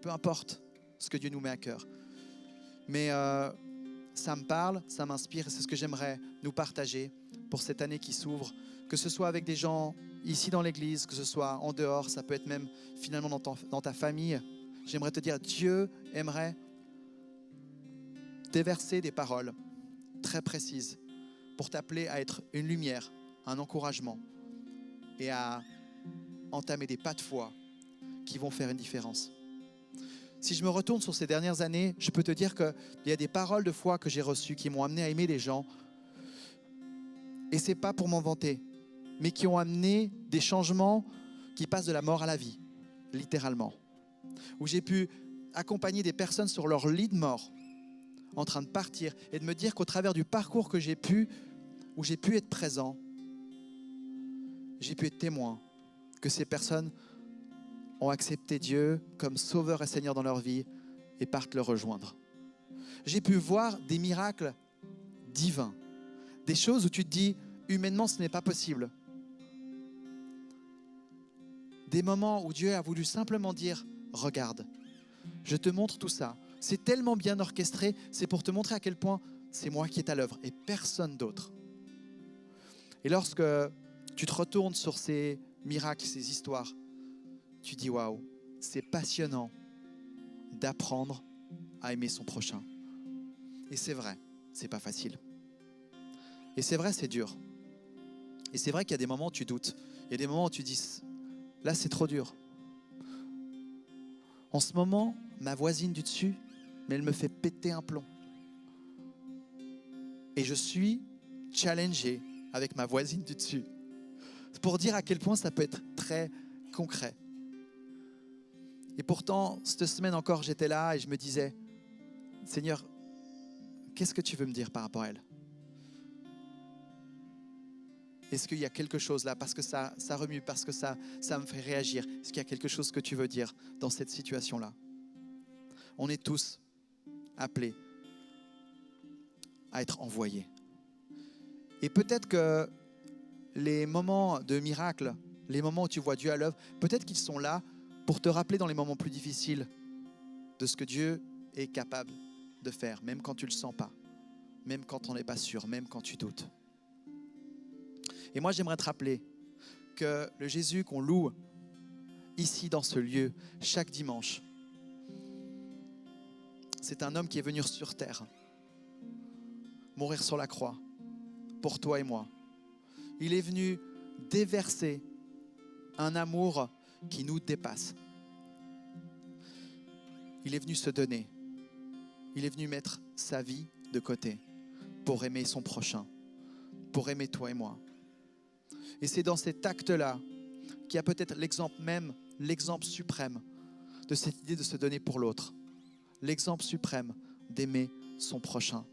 Peu importe ce que Dieu nous met à cœur. Mais ça me parle, ça m'inspire et c'est ce que j'aimerais nous partager pour cette année qui s'ouvre, que ce soit avec des gens ici dans l'église, que ce soit en dehors, ça peut être même finalement dans ta famille. J'aimerais te dire, Dieu aimerait déverser des paroles très précises pour t'appeler à être une lumière, un encouragement et à entamer des pas de foi qui vont faire une différence. Si je me retourne sur ces dernières années, je peux te dire qu'il y a des paroles de foi que j'ai reçues qui m'ont amené à aimer les gens. Et ce n'est pas pour m'en vanter, mais qui ont amené des changements qui passent de la mort à la vie, littéralement. Où j'ai pu accompagner des personnes sur leur lit de mort, en train de partir, et de me dire qu'au travers du parcours que j'ai pu, où j'ai pu être présent, j'ai pu être témoin que ces personnes ont accepté Dieu comme sauveur et Seigneur dans leur vie et partent le rejoindre. J'ai pu voir des miracles divins, des choses où tu te dis, humainement, ce n'est pas possible. Des moments où Dieu a voulu simplement dire, regarde, je te montre tout ça. C'est tellement bien orchestré, c'est pour te montrer à quel point c'est moi qui est à l'œuvre et personne d'autre. Et lorsque tu te retournes sur ces miracles, ces histoires, tu dis waouh, c'est passionnant d'apprendre à aimer son prochain. Et c'est vrai, c'est pas facile. Et c'est vrai, c'est dur. Et c'est vrai qu'il y a des moments où tu doutes. Il y a des moments où tu dis là, c'est trop dur. En ce moment, ma voisine du dessus, mais elle me fait péter un plomb. Et je suis challengé avec ma voisine du dessus. C'est pour dire à quel point ça peut être très concret. Et pourtant, cette semaine encore, j'étais là et je me disais, Seigneur, qu'est-ce que tu veux me dire par rapport à elle? Est-ce qu'il y a quelque chose là, parce que ça remue, parce que ça me fait réagir? Est-ce qu'il y a quelque chose que tu veux dire dans cette situation-là? On est tous appelés à être envoyés. Et peut-être que les moments de miracle, les moments où tu vois Dieu à l'œuvre, peut-être qu'ils sont là pour te rappeler dans les moments plus difficiles de ce que Dieu est capable de faire, même quand tu ne le sens pas, même quand on n'est pas sûr, même quand tu doutes. Et moi, j'aimerais te rappeler que le Jésus qu'on loue ici dans ce lieu, chaque dimanche, c'est un homme qui est venu sur terre, mourir sur la croix, pour toi et moi. Il est venu déverser un amour qui nous dépasse. Il est venu se donner. Il est venu mettre sa vie de côté pour aimer son prochain, pour aimer toi et moi. Et c'est dans cet acte-là qu'il y a peut-être l'exemple même, l'exemple suprême de cette idée de se donner pour l'autre. L'exemple suprême d'aimer son prochain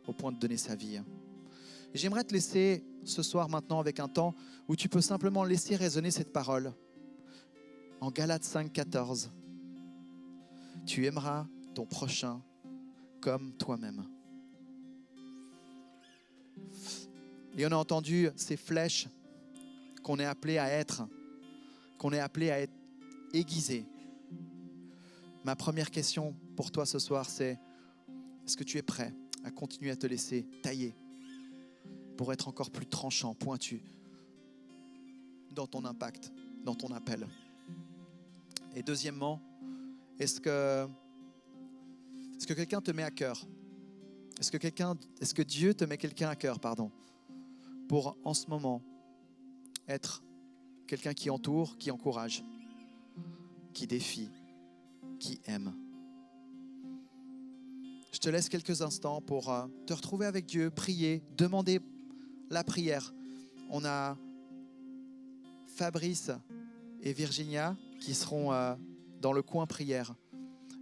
au point de donner sa vie. Et j'aimerais te laisser ce soir maintenant avec un temps où tu peux simplement laisser résonner cette parole. En Galates 5, 14, tu aimeras ton prochain comme toi-même. Et on a entendu ces flèches qu'on est appelé à être, qu'on est appelé à être aiguisés. Ma première question pour toi ce soir, c'est est-ce que tu es prêt à continuer à te laisser tailler pour être encore plus tranchant, pointu dans ton impact, dans ton appel? Et deuxièmement, est-ce que quelqu'un te met à cœur? Est-ce que Dieu te met quelqu'un à cœur, pour en ce moment être quelqu'un qui entoure, qui encourage, qui défie, qui aime? Je te laisse quelques instants pour te retrouver avec Dieu, prier, demander la prière. On a Fabrice et Virginia qui seront dans le coin prière.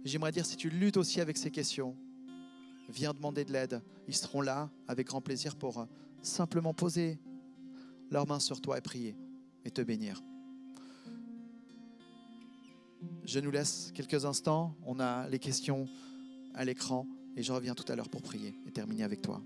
J'aimerais dire, si tu luttes aussi avec ces questions, viens demander de l'aide. Ils seront là avec grand plaisir pour simplement poser leurs mains sur toi et prier et te bénir. Je nous laisse quelques instants. On a les questions à l'écran et je reviens tout à l'heure pour prier et terminer avec toi.